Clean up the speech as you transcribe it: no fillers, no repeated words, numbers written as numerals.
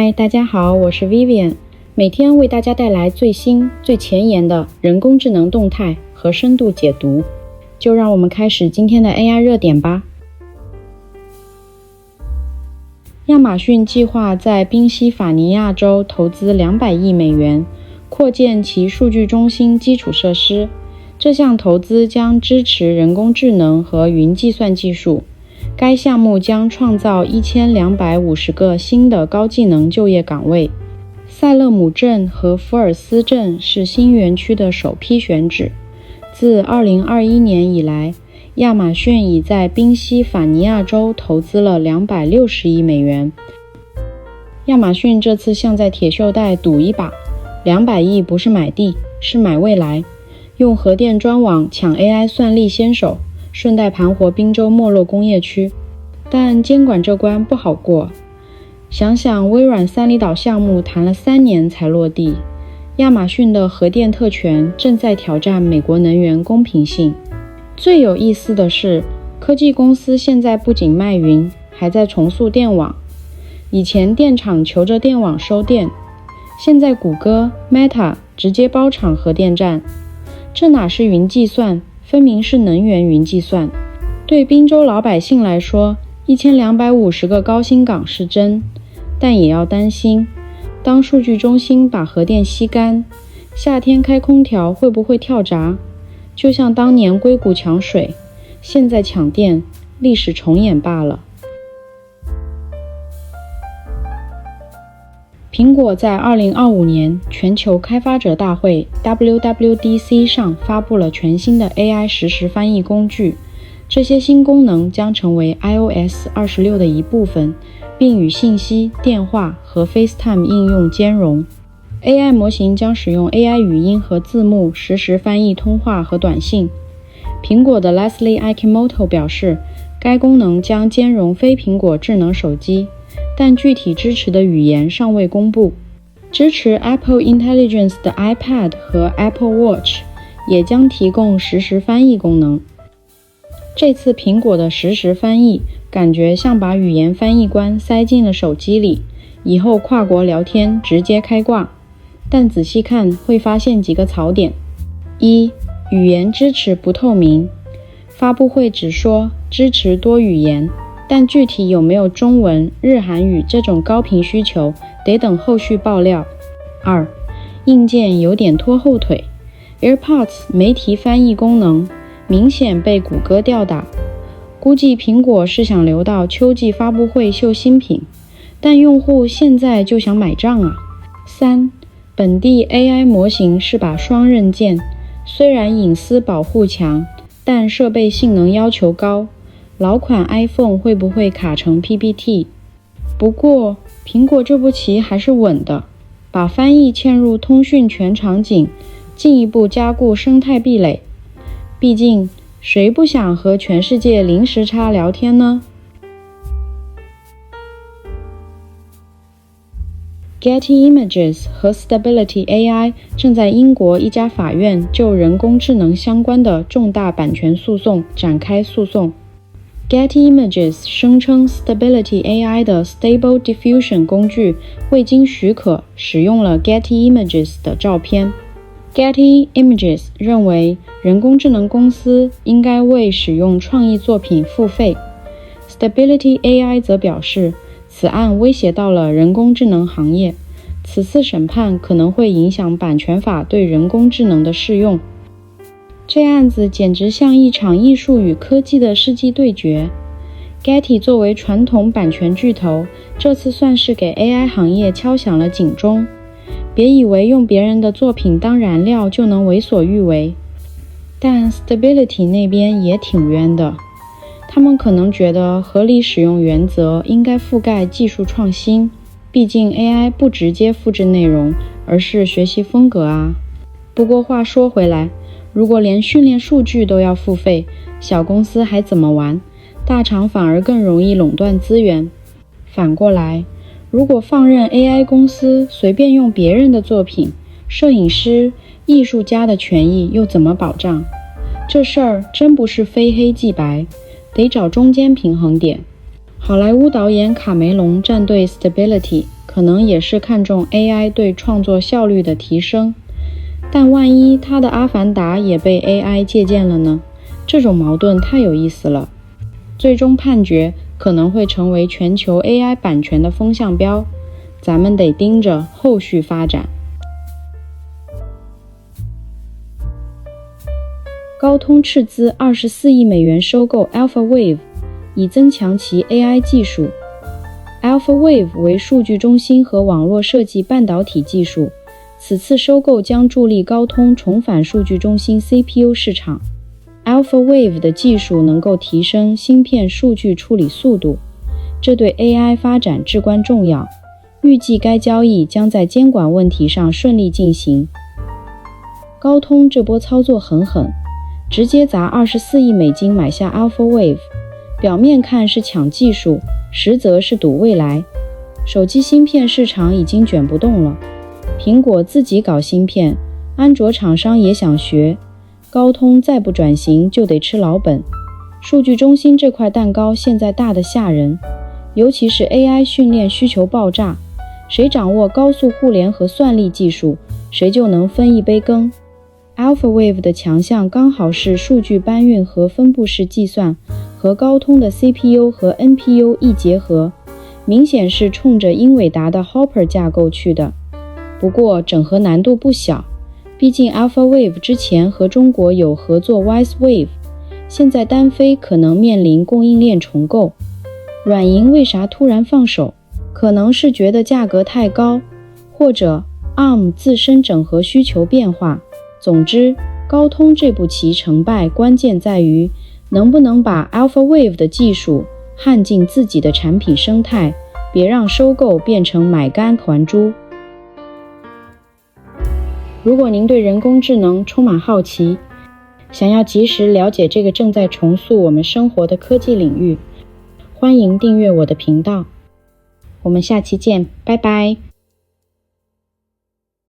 嗨，大家好，我是 Vivian， 每天为大家带来最新最前沿的人工智能动态和深度解读。就让我们开始今天的 AI 热点吧。亚马逊计划在宾夕法尼亚州投资200亿美元，扩建其数据中心基础设施。这项投资将支持人工智能和云计算技术。该项目将创造1250个新的高技能就业岗位。塞勒姆镇和福尔斯镇是新园区的首批选址。自2021年以来，亚马逊已在宾夕法尼亚州投资了260亿美元。亚马逊这次像在铁锈带赌一把，200亿不是买地，是买未来。用核电专网抢 AI 算力先手，顺带盘活宾州没落工业区。但监管这关不好过。想想微软三里岛项目谈了3年才落地，亚马逊的核电特权正在挑战美国能源公平性。最有意思的是，科技公司现在不仅卖云，还在重塑电网。以前电厂求着电网收电，现在谷歌、Meta 直接包场核电站。这哪是云计算，分明是能源云计算。对宾州老百姓来说，1250个高薪岗是真，但也要担心，当数据中心把核电吸干，夏天开空调会不会跳闸？就像当年硅谷抢水，现在抢电，历史重演罢了。苹果在2025年全球开发者大会 WWDC 上发布了全新的 AI 实时翻译工具，这些新功能将成为 iOS 26的一部分，并与信息、电话和 FaceTime 应用兼容。AI 模型将使用 AI 语音和字幕实时翻译通话和短信。苹果的 Leslie Akimoto 表示，该功能将兼容非苹果智能手机，但具体支持的语言尚未公布。支持 Apple Intelligence 的 iPad 和 Apple Watch 也将提供实时翻译功能。这次苹果的实时翻译感觉像把语言翻译官塞进了手机里，以后跨国聊天直接开挂。但仔细看会发现几个槽点。1. 语言支持不透明。发布会只说支持多语言，但具体有没有中文、日韩语这种高频需求，得等后续爆料。2. 硬件有点拖后腿。AirPods 没提翻译功能，明显被谷歌吊打。估计苹果是想留到秋季发布会秀新品，但用户现在就想买账啊。3. 本地 AI 模型是把双刃剑，虽然隐私保护强，但设备性能要求高。老款 iPhone 会不会卡成 PPT？ 不过苹果这步棋还是稳的，把翻译嵌入通讯全场景，进一步加固生态壁垒。毕竟谁不想和全世界零时差聊天呢？ Getty Images 和 Stability AI 正在英国一家法院就人工智能相关的重大版权诉讼展开诉讼。Getty Images 声称 Stability AI 的 Stable Diffusion 工具未经许可使用了 Getty Images 的照片。Getty Images 认为人工智能公司应该为使用创意作品付费。Stability AI 则表示，此案威胁到了人工智能行业，此次审判可能会影响版权法对人工智能的适用。这案子简直像一场艺术与科技的世纪对决。Getty 作为传统版权巨头，这次算是给 AI 行业敲响了警钟。别以为用别人的作品当燃料就能为所欲为。但 Stability 那边也挺冤的，他们可能觉得合理使用原则应该覆盖技术创新，毕竟 AI 不直接复制内容，而是学习风格啊。不过话说回来，如果连训练数据都要付费，小公司还怎么玩？大厂反而更容易垄断资源。反过来，如果放任 AI 公司随便用别人的作品，摄影师、艺术家的权益又怎么保障？这事儿真不是非黑即白，得找中间平衡点。好莱坞导演卡梅隆站队 Stability，可能也是看重 AI 对创作效率的提升，但万一他的《阿凡达》也被 AI 借鉴了呢？这种矛盾太有意思了。最终判决可能会成为全球 AI 版权的风向标，咱们得盯着后续发展。高通斥资24亿美元收购 AlphaWave， 以增强其 AI 技术。AlphaWave 为数据中心和网络设计半导体技术，此次收购将助力高通重返数据中心 CPU 市场。AlphaWave 的技术能够提升芯片数据处理速度，这对 AI 发展至关重要。预计该交易将在监管问题上顺利进行。高通这波操作很狠，直接砸24亿美金买下 AlphaWave， 表面看是抢技术，实则是赌未来。手机芯片市场已经卷不动了，苹果自己搞芯片，安卓厂商也想学，高通再不转型就得吃老本。数据中心这块蛋糕现在大得吓人，尤其是 AI 训练需求爆炸，谁掌握高速互联和算力技术，谁就能分一杯羹。AlphaWave 的强项刚好是数据搬运和分布式计算，和高通的 CPU 和 NPU 一结合，明显是冲着英伟达的 Hopper 架构去的。不过整合难度不小，毕竟 AlphaWave 之前和中国有合作 WiseWave， 现在单飞可能面临供应链重构。软银为啥突然放手？可能是觉得价格太高，或者 ARM 自身整合需求变化。总之，高通这步棋成败关键在于能不能把 AlphaWave 的技术焊进自己的产品生态，别让收购变成买干还珠。如果您对人工智能充满好奇，想要及时了解这个正在重塑我们生活的科技领域，欢迎订阅我的频道。我们下期见，拜拜。